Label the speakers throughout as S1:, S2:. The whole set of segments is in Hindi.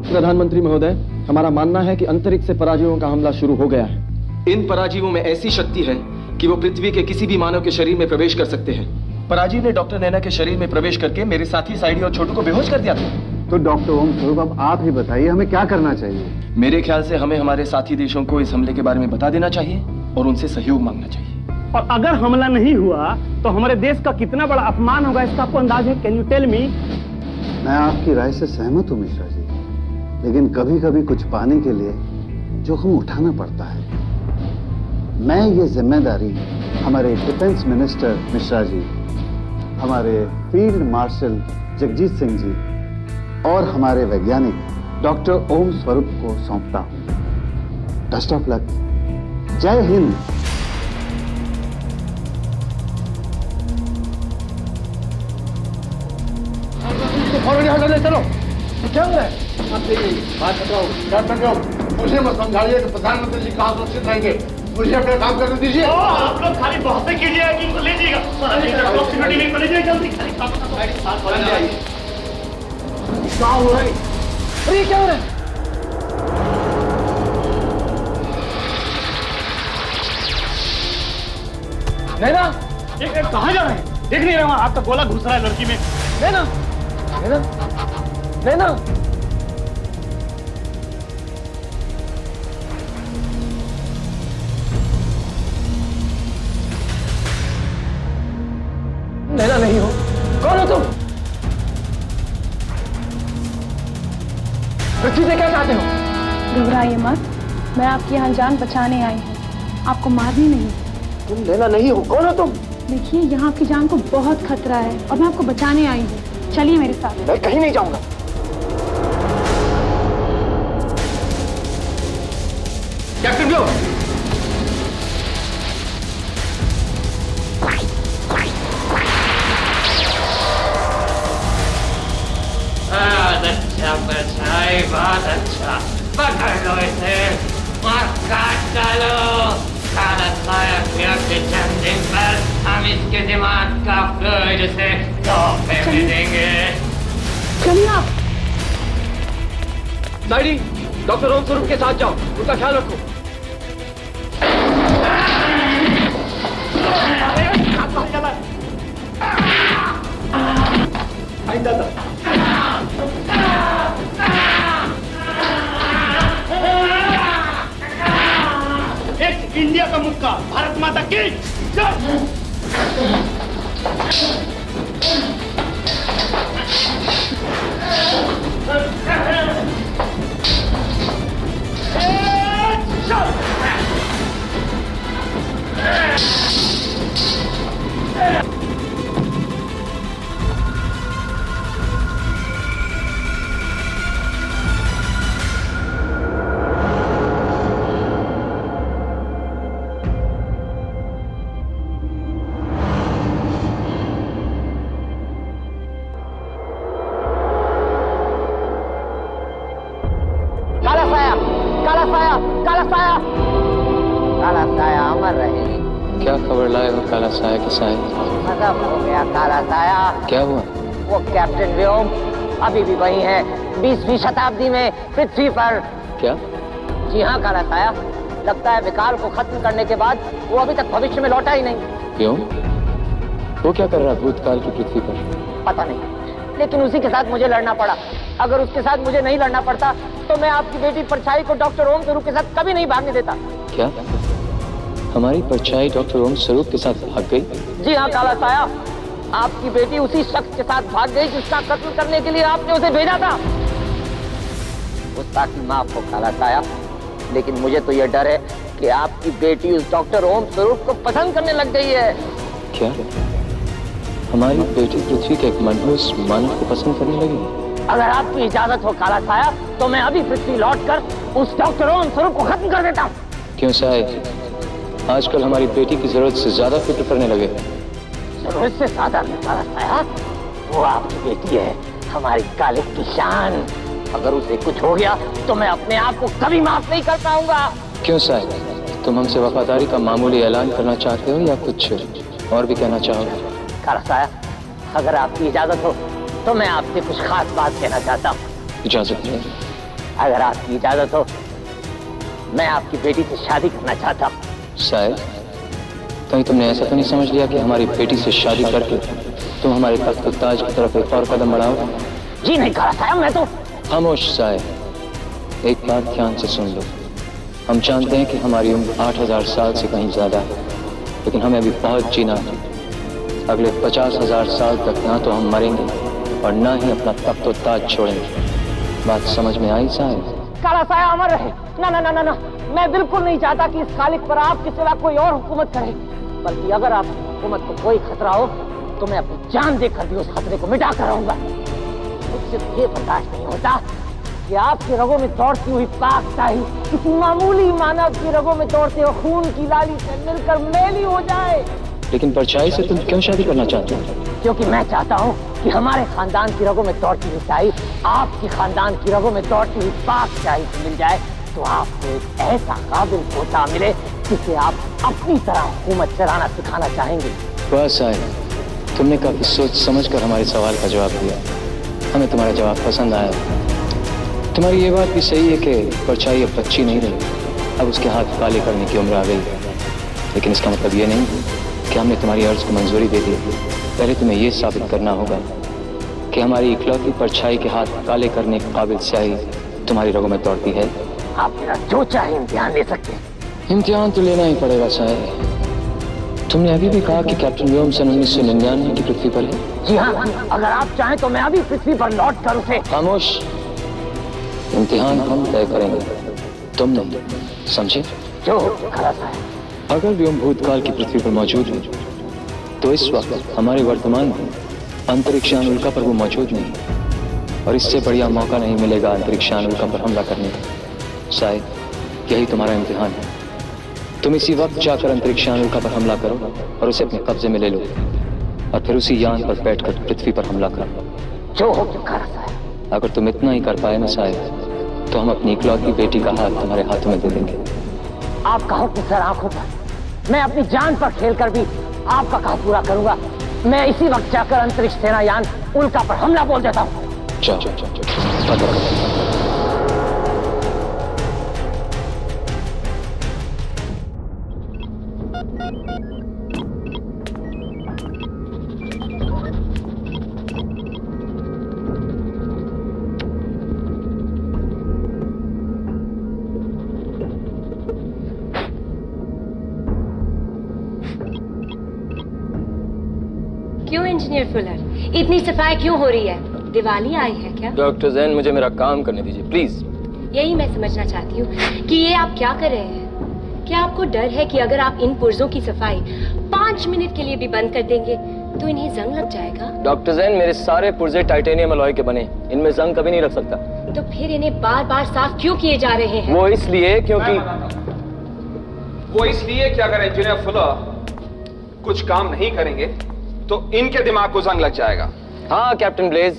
S1: प्रधानमंत्री महोदय, हमारा मानना है कि अंतरिक्ष से पराजीवों का हमला शुरू हो गया है। इन पराजीवों में ऐसी शक्ति है कि वो पृथ्वी के किसी भी मानव के शरीर में प्रवेश कर सकते हैं। पराजीव ने डॉक्टर नैना के शरीर में प्रवेश करके मेरे साथी साइडी और छोटू को बेहोश कर दिया था।
S2: तो डॉक्टर ओम स्वरूप, अब आप ही बताइए हमें क्या करना चाहिए?
S1: मेरे ख्याल से हमें हमारे साथी देशों को इस हमले के बारे में बता देना चाहिए और उनसे सहयोग मांगना चाहिए।
S3: और अगर हमला नहीं हुआ तो हमारे देश का कितना बड़ा अपमान होगा, इसका आपको अंदाज है? Can you tell me?
S2: मैं आपकी राय से सहमत हूँ मिश्रा जी, लेकिन कभी कभी कुछ पाने के लिए जोखिम उठाना पड़ता है। मैं ये जिम्मेदारी हमारे डिफेंस मिनिस्टर मिश्रा जी, हमारे फील्ड मार्शल जगजीत सिंह जी और हमारे वैज्ञानिक डॉक्टर ओम स्वरूप को सौंपता हूँ। Best of luck. जय हिंद।
S4: चलो, क्या हो रहा है? आप बात बताओ, क्या कर रहे हो? मुझे मत समझाइए कि प्रधानमंत्री जी कहाँ सुरक्षित रहेंगे। मुझे अपना काम करने दीजिए।
S3: आप लोग खाली बहुत कीजिए, इनको ले जाइएगा। जल्दी
S4: क्या हो रहा है?
S3: अरे क्या हो रहा है?
S1: नैना,
S3: कहाँ जा रहे हैं? देख नहीं रहे हो आपका गोला घुस रहा है लड़की में।
S1: नैना, नैना, नैना। नैना नहीं हो, कौन हो तुम? पृथ्वी से क्या चाहते हो?
S5: घबराइए मत, मैं आपकी यहाँ जान बचाने आई हूँ, आपको मारनी नहीं।
S1: तुम नैना नहीं हो, कौन हो तुम?
S5: देखिए, यहाँ आपकी जान को बहुत खतरा है और मैं आपको बचाने आई हूँ। चलिए मेरे साथ।
S1: मैं कहीं नहीं जाऊंगा। कैप्टन ब्लो,
S6: बहुत अच्छा, पकड़ लो इसे और काट डालो। जन्मदिन पर हम इसके दिमाग का फ्लूइड से तोहफे में देंगे।
S5: चलिए आप।
S1: साइडी, डॉक्टर ओम स्वरूप के साथ जाओ, उनका ख्याल रखो।
S3: एक इंडिया का मुक्का, भारत माता की जय।
S7: काला साया अमर रहे।
S8: क्या खबर लाए हो काला साया के साए?
S7: खत्म हो गया काला साया।
S8: क्या हुआ?
S7: वो कैप्टन व्योम अभी भी वही है, 20वीं शताब्दी में पृथ्वी पर।
S8: क्या?
S7: जी हाँ काला साया, लगता है विकाल को खत्म करने के बाद वो अभी तक भविष्य में लौटा ही नहीं।
S8: क्यों? वो क्या कर रहा है भूतकाल की पृथ्वी पर?
S7: पता नहीं, लेकिन उसी के साथ मुझे लड़ना पड़ा। अगर उसके साथ मुझे नहीं लड़ना पड़ता तो मैं आपकी बेटी परछाई को डॉक्टर ओम स्वरूप के साथ कभी नहीं भागने देता।
S8: क्या? हमारी परछाई डॉक्टर ओम स्वरूप के साथ भाग गई?
S7: जी हाँ काला साया, आपकी बेटी उसी शख्स के साथ भाग गई जिसका कत्ल करने के लिए आपने उसे भेजा था। गुस्ताखी माफ हो काला साया, लेकिन मुझे तो यह डर है कि आपकी बेटी उस डॉक्टर ओम स्वरूप को पसंद करने लग गई है।
S8: क्या? हमारी बेटी पृथ्वी के एक मनहूस मानव को पसंद करने लगी?
S7: अगर आपकी इजाजत हो काला साया तो मैं अभी पृथ्वी लौटकर उस डॉक्टर ओम स्वरूप को खत्म कर देता हूँ।
S8: क्यों साहे? आजकल हमारी बेटी की जरूरत से ज्यादा फिक्र करने लगे।
S7: जरूरत से ज्यादा नहीं काला साया, वो आपकी बेटी है, हमारी काले की शान। अगर उसे कुछ हो गया तो मैं अपने आप को कभी माफ नहीं कर पाऊंगा।
S8: क्यों साहे? तुम हमसे वफादारी का मामूली ऐलान करना चाहते हो या कुछ और भी कहना चाहोगे?
S7: काला साया, अगर आपकी इजाजत हो तो मैं आपसे कुछ खास बात कहना चाहता हूँ।
S8: इजाजत है।
S7: अगर आपकी इजाजत हो, मैं आपकी बेटी से शादी करना चाहता हूँ।
S8: शायद कहीं तुमने ऐसा तो नहीं समझ लिया कि हमारी बेटी से शादी करके तुम हमारे तख्त ताज की तरफ एक और कदम बढ़ाओ?
S7: जी नहीं कहा साहब, मैं तो।
S8: खामोश साहब, एक बात ध्यान से सुन लो। हम जानते हैं कि हमारी उम्र 8000 साल से कहीं ज्यादा है, लेकिन हमें अभी बहुत जीना है। अगले 50,000 साल तक ना तो हम मरेंगे और ना ही अपना तख्त और ताज छोड़ेंगे। बात समझ में आई साहब?
S7: काला साया अमर रहे। ना ना ना ना ना, मैं बिल्कुल नहीं चाहता कि इस खालिक पर आपके सिवा कोई और हुकूमत करे, बल्कि अगर आपकी हुकूमत को कोई खतरा हो तो मैं अपनी जान देकर भी उस खतरे को मिटा कर रहूंगा। मुझसे ये बर्दाश्त नहीं होता कि आपके रगों में दौड़ती हुई पाक शाही किसी मामूली मानव की रगों में दौड़ते हुए खून की लाली से मिलकर मैली हो जाए।
S8: लेकिन परछाई से तुम क्यों शादी करना चाहते हो?
S7: क्योंकि मैं चाहता हूँ कि हमारे खानदान की रगों में दौड़ती हुई शाही आपकी खानदान की रगों में दौड़ती हुई पाक शाही से मिल जाए, तो आपको एक ऐसा काबिल पोता मिले जिसे आप अपनी तरह हुकूमत चलाना सिखाना चाहेंगे।
S8: बस आए, तुमने काफी सोच समझकर हमारे सवाल का जवाब दिया। हमें तुम्हारा जवाब पसंद आया। तुम्हारी ये बात भी सही है कि परछाई अब बच्ची नहीं रही, अब उसके हाथ काले करने की उम्र आ गई। लेकिन इसका मतलब ये नहीं कि हमने तुम्हारी अर्ज को मंजूरी दे दी। पहले तुम्हें ये साबित करना होगा कि हमारी इकलौती परछाई के हाथ काले करने के काबिल स्याही तुम्हारी रगों में दौड़ती है।
S7: आप मेरा जो चाहे इम्तिहान ले सकते हैं।
S8: इम्तिहान तो लेना ही पड़ेगा साहब। तुमने अभी भी कहा कि कैप्टन विलियमसन 1999 की पृथ्वी पर है।
S7: जी हाँ, अगर आप चाहें तो मैं अभी पृथ्वी पर लौट कर उसे।
S8: खामोश, इम्तिहान हम तय करेंगे, तुम नहीं, समझे?
S7: जो खरा है।
S8: अगर भी हम भूतकाल की पृथ्वी पर मौजूद हैं, तो इस वक्त हमारे वर्तमान में अंतरिक्षयान उल्का पर वो मौजूद नहीं, और इससे बढ़िया मौका नहीं मिलेगा अंतरिक्षयान उल्का पर हमला करने का। शायद यही तुम्हारा इम्तिहान है। तुम इसी वक्त जाकर अंतरिक्षयान उल्का पर हमला करो और उसे अपने कब्जे में ले लो, और फिर उसी यान पर बैठकर पृथ्वी पर हमला करो।
S7: जो हो खरा है।
S8: अगर तुम इतना ही कर पाए ना शायद, तो हम अपनी इकलौती बेटी का हाथ तुम्हारे हाथों में दे देंगे।
S7: आपका हुक्म सर आंखों पर। मैं अपनी जान पर खेलकर भी आपका काम पूरा करूंगा। मैं इसी वक्त जाकर अंतरिक्ष सेना यान उल्का पर हमला बोल देता हूँ।
S9: क्यों इंजीनियर फुलर, इतनी सफाई क्यों हो रही है? दिवाली आई है क्या?
S8: डॉक्टर जैन, मुझे मेरा काम करने दीजिए प्लीज।
S9: यही मैं समझना चाहती हूँ कि ये आप क्या कर रहे हैं। क्या आपको डर है कि अगर आप इन पुर्जों की सफाई 5 मिनट के लिए भी बंद कर देंगे तो इन्हें जंग लग जाएगा?
S8: डॉक्टर जैन, मेरे सारे पुर्जे टाइटेनियम अलॉय के बने, इनमें जंग कभी नहीं लग सकता।
S9: तो फिर इन्हें बार बार साफ क्यों किए जा रहे हैं?
S8: वो इसलिए
S10: कि अगर इंजीनियर फुलर कुछ काम नहीं करेंगे तो इनके दिमाग को जंग लग जाएगा।
S8: हाँ कैप्टन ब्लेज,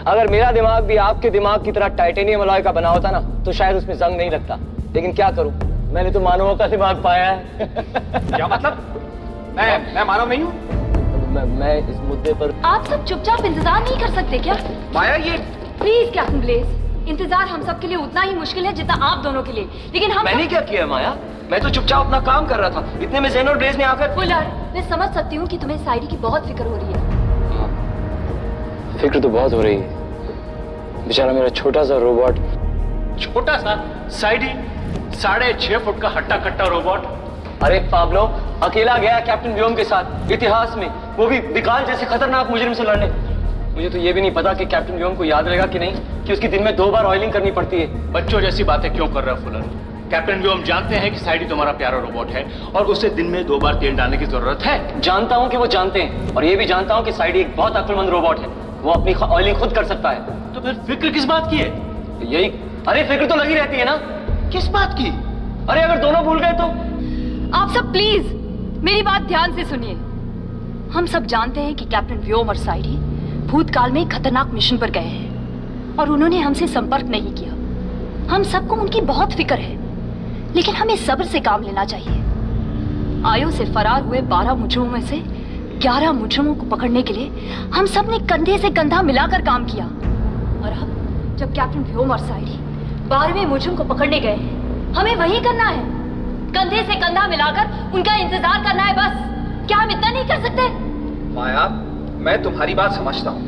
S8: अगर मेरा दिमाग भी आपके दिमाग की तरह टाइटेनियम अलॉय का बना होता ना, तो शायद उसमें जंग नहीं लगता। लेकिन क्या करूं, मैंने तो मानवों का दिमाग पाया है।
S10: क्या मतलब? मैं मानव नहीं हूं?
S8: मैं इस मुद्दे पर।
S9: आप सब चुपचाप इंतजार नहीं कर सकते क्या?
S10: माया, ये
S9: प्लीज कैप्टन ब्लेज, इंतजार हम सब के लिए उतना ही मुश्किल है जितना आप दोनों के लिए। लेकिन हम
S8: मैंने क्या किया माया? मैं तो चुपचाप अपना काम कर रहा था, इतने में ज़ेन और ब्लेज ने आकर।
S9: फुलर, मैं समझ सकती हूँ कि तुम्हें साइडी की बहुत फिक्र हो रही है।
S8: फिक्र तो बहुत हो रही है। बेचारा मेरा छोटा सा रोबोट।
S3: छोटा सा साइडी 6.5 फुट का हट्टा कट्टा रोबोट।
S8: अरे पाब्लो अकेला गया कैप्टन व्योम के साथ इतिहास में, वो भी विकाल जैसे खतरनाक मुजरिम से लड़ने। मुझे तो ये भी नहीं पता कि कैप्टन व्योम को याद रहेगा कि नहीं कि उसकी दिन में 2 बार ऑयलिंग करनी पड़ती है।
S3: बच्चों जैसी बातें क्यों कर रहे हो फुलर? कैप्टन व्योम जानते हैं कि साइडी तुम्हारा प्यारा रोबोट है और उसे दिन में 2 बार तेल डालने की जरूरत है।
S8: जानता हूँ कि वो जानते हैं, और ये भी जानता हूँ कि साइडी एक बहुत अक्लमंद रोबोट है, वो अपनी ऑयलिंग खुद कर सकता है।
S3: तो फिर फिक्र किस बात की है?
S8: यही, अरे फिक्र तो लगी रहती है ना।
S3: किस बात की?
S8: अरे अगर दोनों भूल गए तो?
S9: आप सब प्लीज मेरी बात ध्यान से सुनिए। हम सब जानते हैं कि कैप्टन व्योम और साइडी भूतकाल में एक खतरनाक मिशन पर गए हैं और उन्होंने हमसे संपर्क नहीं किया। हम सबको उनकी बहुत फिक्र है, लेकिन हमें सब्र से काम लेना चाहिए। आयो से फरार हुए 12 मुजरिमों में से 11 मुजरिमों को पकड़ने के लिए हम सब ने कंधे से कंधा मिलाकर काम किया। और अब जब कैप्टन व्योम और साइडी 12वें मुजरिम को पकड़ने गए हैं। हमें वही करना है, कंधे से कंधा मिलाकर उनका इंतजार करना है बस। क्या हम इतना नहीं कर सकते?
S10: माया, मैं तुम्हारी बात समझता हूँ,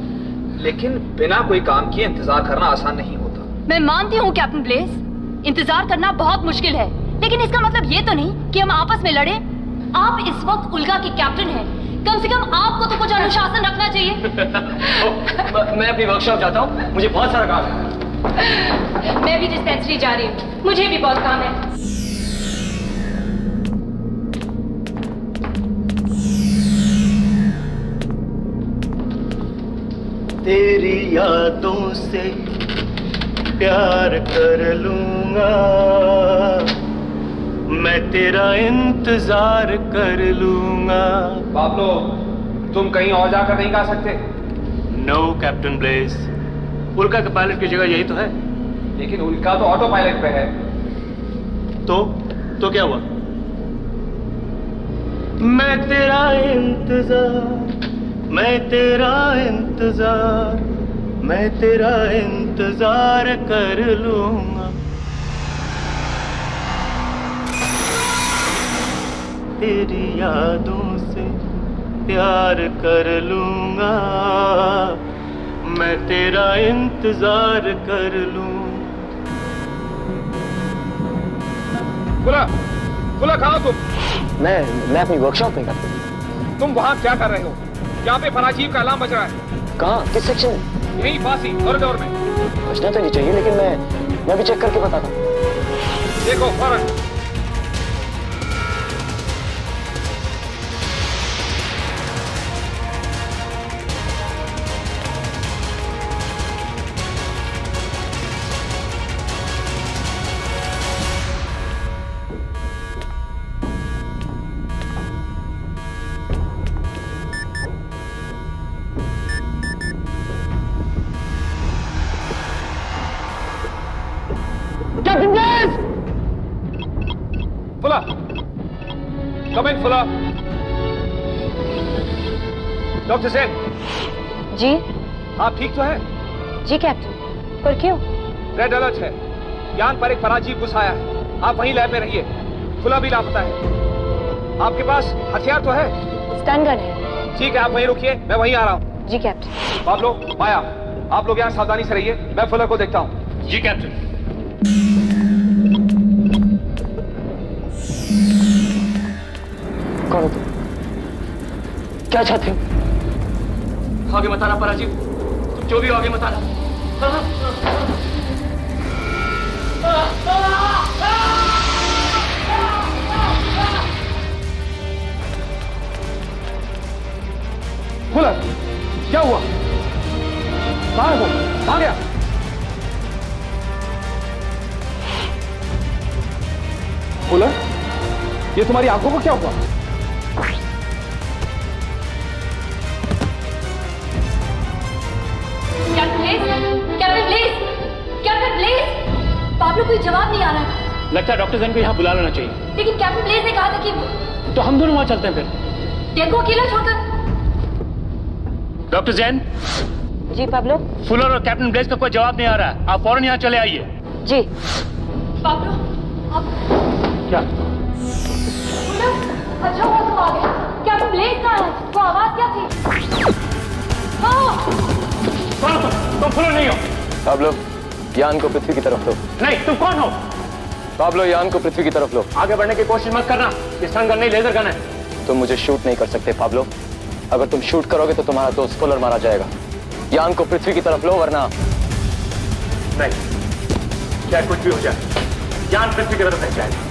S10: लेकिन बिना कोई काम किए इंतजार करना आसान नहीं होता।
S9: मैं मानती हूँ कैप्टन ब्लेस, इंतजार करना बहुत मुश्किल है, लेकिन इसका मतलब ये तो नहीं कि हम आपस में लड़े। आप इस वक्त उल्का के कैप्टन हैं, कम से कम आपको तो कुछ अनुशासन रखना चाहिए।
S8: मैं अपनी वर्कशॉप जाता हूँ, मुझे बहुत सारा काम है।
S9: मैं भी डिस्पेंसरी जा रही हूँ, मुझे भी बहुत काम है।
S1: तेरी यादों से प्यार कर लूंगा, मैं तेरा इंतजार कर लूंगा।
S10: पाब्लो, तुम कहीं और जाकर नहीं गा सकते?
S3: नो कैप्टन ब्लेस, उल्का के पायलट की जगह यही तो है।
S10: लेकिन उल्का तो ऑटो पायलट पे है।
S3: तो क्या हुआ?
S1: मैं तेरा इंतजार, मैं तेरा इंतजार, मैं तेरा इंतजार कर लूंगा। तेरी यादों से प्यार कर लूंगा, मैं तेरा इंतजार कर लूंगा।
S10: फुला कहाँ तुम?
S8: मैं अपनी वर्कशॉप में करता हूँ।
S10: तुम वहाँ क्या कर रहे हो? यहाँ पे पराजीव का अलार्म बज रहा है।
S8: कहाँ? किस सेक्शन में?
S10: यही पास ही कॉरिडोर में।
S8: बचना तो नहीं चाहिए, लेकिन मैं भी चेक करके बताता हूँ।
S10: देखो फौरन। फुला, कम इन फुला। डॉक्टर सेन।
S5: जी?
S10: आप ठीक तो है?
S5: जी कैप्टन, पर क्यों?
S10: रेड अलर्ट है, यान पर एक पराजीव घुस आया है। आप वहीं लैब में रहिए। फुला भी लापता है। आपके पास हथियार तो है?
S5: स्टन गन है।
S10: ठीक है, आप वहीं रुकिए, मैं वहीं आ रहा हूँ।
S5: जी कैप्टन।
S10: पाब्लो, माया, आप लोग यहाँ सावधानी से रहिए, मैं फुला को देखता हूँ।
S3: जी कैप्टन।
S8: कौन हो तुम? क्या चाहते हो?
S3: आगे मत आना पराजीव, तुम जो भी हो आगे मत आना।
S10: फुला, क्या हुआ? कहाँ है वो? कहाँ गया? फुला, ये तुम्हारी आंखों को क्या हुआ?
S9: कैप्टन ब्लेस, पाब्लो कोई जवाब नहीं आ रहा है।
S3: लगता है डॉक्टर जैन को यहाँ बुला लेना चाहिए।
S9: लेकिन कैप्टन ब्लेस ने कहा था कि
S3: तो हम दोनों वहाँ चलते हैं फिर।
S9: डेन को अकेला छोड़कर।
S3: डॉक्टर जैन।
S5: जी पाब्लो।
S3: फुलर और कैप्टन ब्लेस का कोई जवाब नहीं आ रहा है, आप फौरन यहाँ चले आइए।
S5: जी।
S9: पाब्लो, आप
S3: क्या?
S9: अच्छा हुआ तुम आ गए। कैप्टन ब्लेस कहाँ है? वो आवाज क्या थी?
S3: तुम फुलर नहीं हो।
S8: पाब्लो, यान को पृथ्वी की तरफ लो।
S3: नहीं, तुम कौन हो?
S8: पाब्लो, यान को पृथ्वी की तरफ लो।
S3: आगे बढ़ने की कोशिश मत करना, ये स्टन गन नहीं, लेजर गन है।
S8: तुम मुझे शूट नहीं कर सकते पाब्लो। अगर तुम शूट करोगे तो तुम्हारा दोस्त फुलर मारा जाएगा। यान को पृथ्वी की तरफ लो, वरना
S3: नहीं, चाहे कुछ भी हो जाए, यान पृथ्वी की तरफ नहीं जाएगा।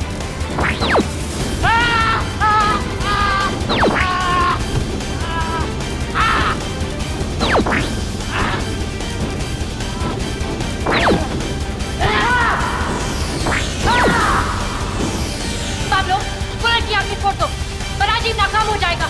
S9: पाब्लो, फुलर की आग में फोड़ दो, पराजीव नाकाम हो जाएगा।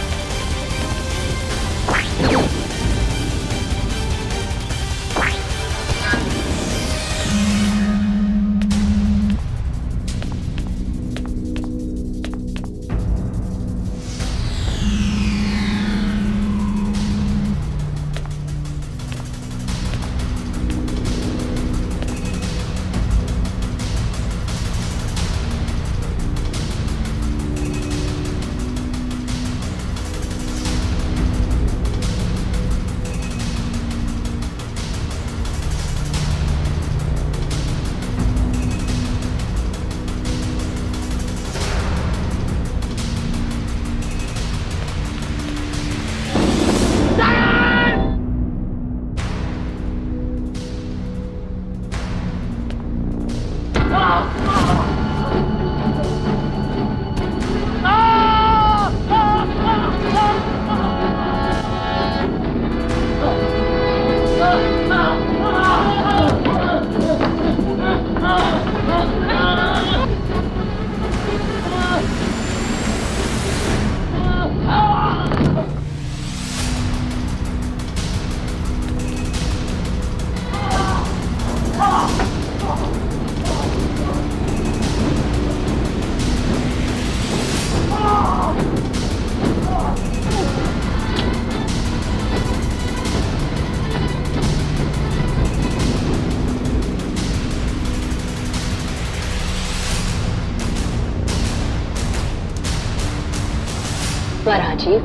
S11: राजीव,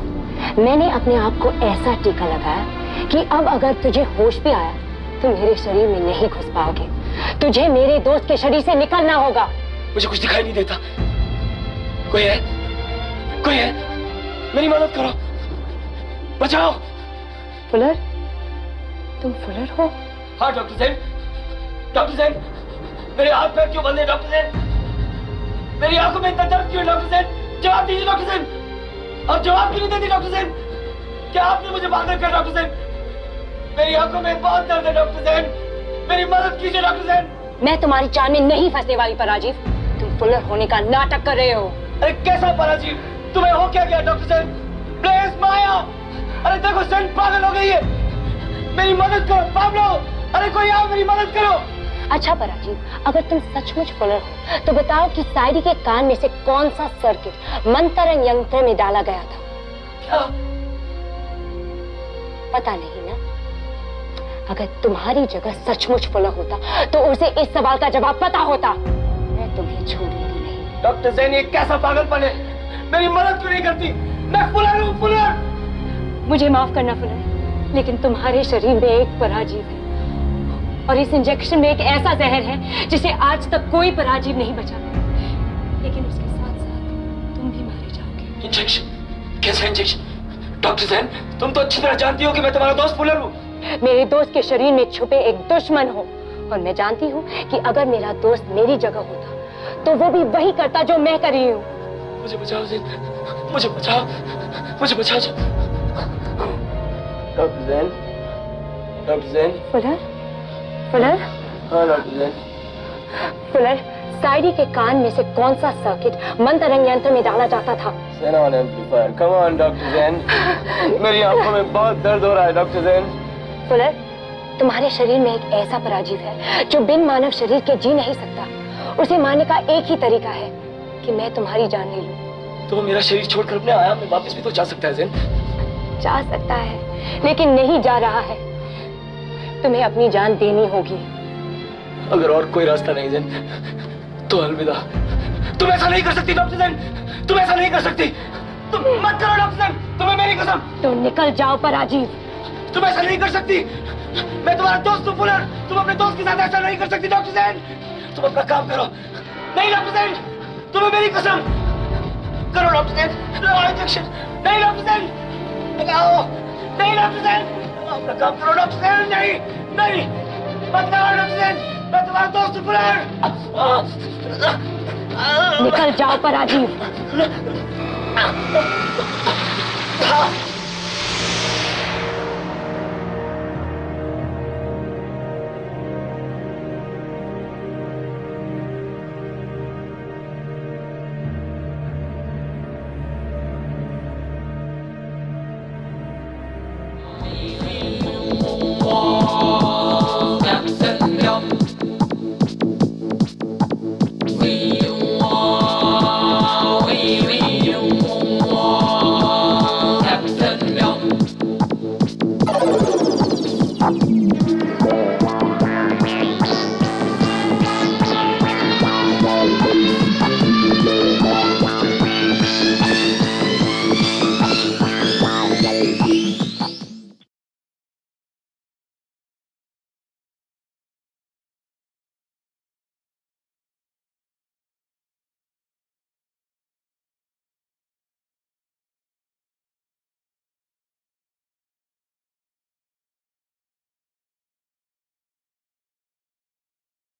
S11: मैंने अपने आप को ऐसा टीका लगाया कि अब अगर तुझे होश भी आया तो मेरे शरीर में नहीं घुस पाओगे। तुझे मेरे दोस्त के शरीर से निकलना होगा।
S1: मुझे कुछ दिखाई नहीं देता। कोई है? कोई है? मेरी मदद करो, बचाओ।
S11: फुलर, तुम फुलर हो?
S1: हाँ डॉक्टर सेन। डॉक्टर सेन, मेरे हाथ पैर क्यों बंद है डॉक्टर सेन? मेरी आंखों में इतना दर्द क्यों है डॉक्टर सेन? जवाब दीजिए डॉक्टर सेन। और जवाब क्यों नहीं देती डॉक्टर सेन? क्या आपने मुझे पागल कर डॉक्टर सेन? मेरी आंखों में बहुत दर्द है डॉक्टर सेन, मेरी मदद कीजिए डॉक्टर सेन।
S11: मैं तुम्हारी चाल में नहीं फंसने वाली पराजीव। तुम फुलर होने का नाटक कर रहे हो।
S1: अरे कैसा पराजीव? तुम्हें हो क्या गया डॉक्टर सेन? प्लीज माया। अरे देखो सेन पागल हो गई है, मेरी मदद करो पाब्लो। अरे कोई आओ, मेरी मदद करो।
S11: अच्छा पराजीव, अगर तुम सचमुच फुलर हो तो बताओ कि साइडी के कान में से कौन सा सर्किट मंत्रंग यंत्र में डाला गया था?
S1: क्या?
S11: पता नहीं ना? अगर तुम्हारी जगह सचमुच फुलर होता तो उसे इस सवाल का जवाब पता होता। मैं तुम्हें छोड़ूंगी नहीं।
S1: डॉक्टर सेन, ये कैसा पागलपन है? मेरी मदद क्यों नहीं करती? मैं फुलर हूँ, फुलर।
S11: मुझे माफ करना फुलर, लेकिन तुम्हारे शरीर में एक पराजीव है और इस इंजेक्शन में एक ऐसा जहर है जिसे आज तक कोई पराजीव नहीं बचा। लेकिन उसके साथ साथ तुम भी मारे जाओगे।
S1: इंजेक्शन? कैसा इंजेक्शन? डॉक्टर सेन, तुम तो अच्छी तरह जानती हो कि मैं तुम्हारा दोस्त फुलर हूँ।
S11: मेरे दोस्त के शरीर में छुपे एक दुश्मन हो, और मैं जानती हूँ कि अगर मेरा दोस्त मेरी जगह होता तो वो भी वही करता जो मैं कर रही हूँ।
S1: मुझे बचाओ सेन, मुझे बचाओ, मुझे बचाओ। Doctor Sen, doctor Sen.
S11: Fuller, Fuller.
S1: हाँ डॉक्टर सेन।
S11: फुलर, साइडी के कान में से कौन सा सर्किट मंत्रंग यंत्र में डाला जाता था?
S1: Sen on amplifier. Come on doctor Sen, मेरी आंखों में बहुत दर्द हो रहा है डॉक्टर सेन।
S11: फुलर, तुम्हारे शरीर में एक ऐसा पराजीव है जो बिन मानव शरीर के जी नहीं सकता। उसे मारने का एक ही तरीका है कि मैं तुम्हारी जान ले लूं।
S1: तो मेरा शरीर छोड़कर अपने आयाम में वापस भी तो जा सकता है सेन।
S11: जा सकता है, लेकिन नहीं जा रहा है। तुम्हें अपनी जान देनी होगी।
S1: अगर और कोई रास्ता नहीं सेन तो अलविदा। तुम ऐसा नहीं कर सकती डॉक्टर सेन, तुम ऐसा नहीं कर सकती। तुम मत करो डॉक्टर सेन, तुम्हें मेरी कसम।
S11: तो निकल जाओ पराजीव।
S1: तुम ऐसा नहीं कर सकती। मैं तुम्हारा दोस्त हूँ फुलर, तुम अपने दोस्त के साथ ऐसा नहीं कर सकती डॉक्टर सेन। तुम अपना काम करो। नहीं डॉक्टर सेन, तुम्हें मेरी कसम। करो डॉक्टर सेन, लगाओ इंजेक्शन। नहीं डॉक्टर सेन, लगाओ। नहीं डॉक्टर सेन, अपना काम करो डॉक्टर सेन। नहीं नहीं, मत करो डॉक्टर सेन, मैं तुम्हारा दोस्त हूँ फुलर।
S11: निकल जाओ पराजीव।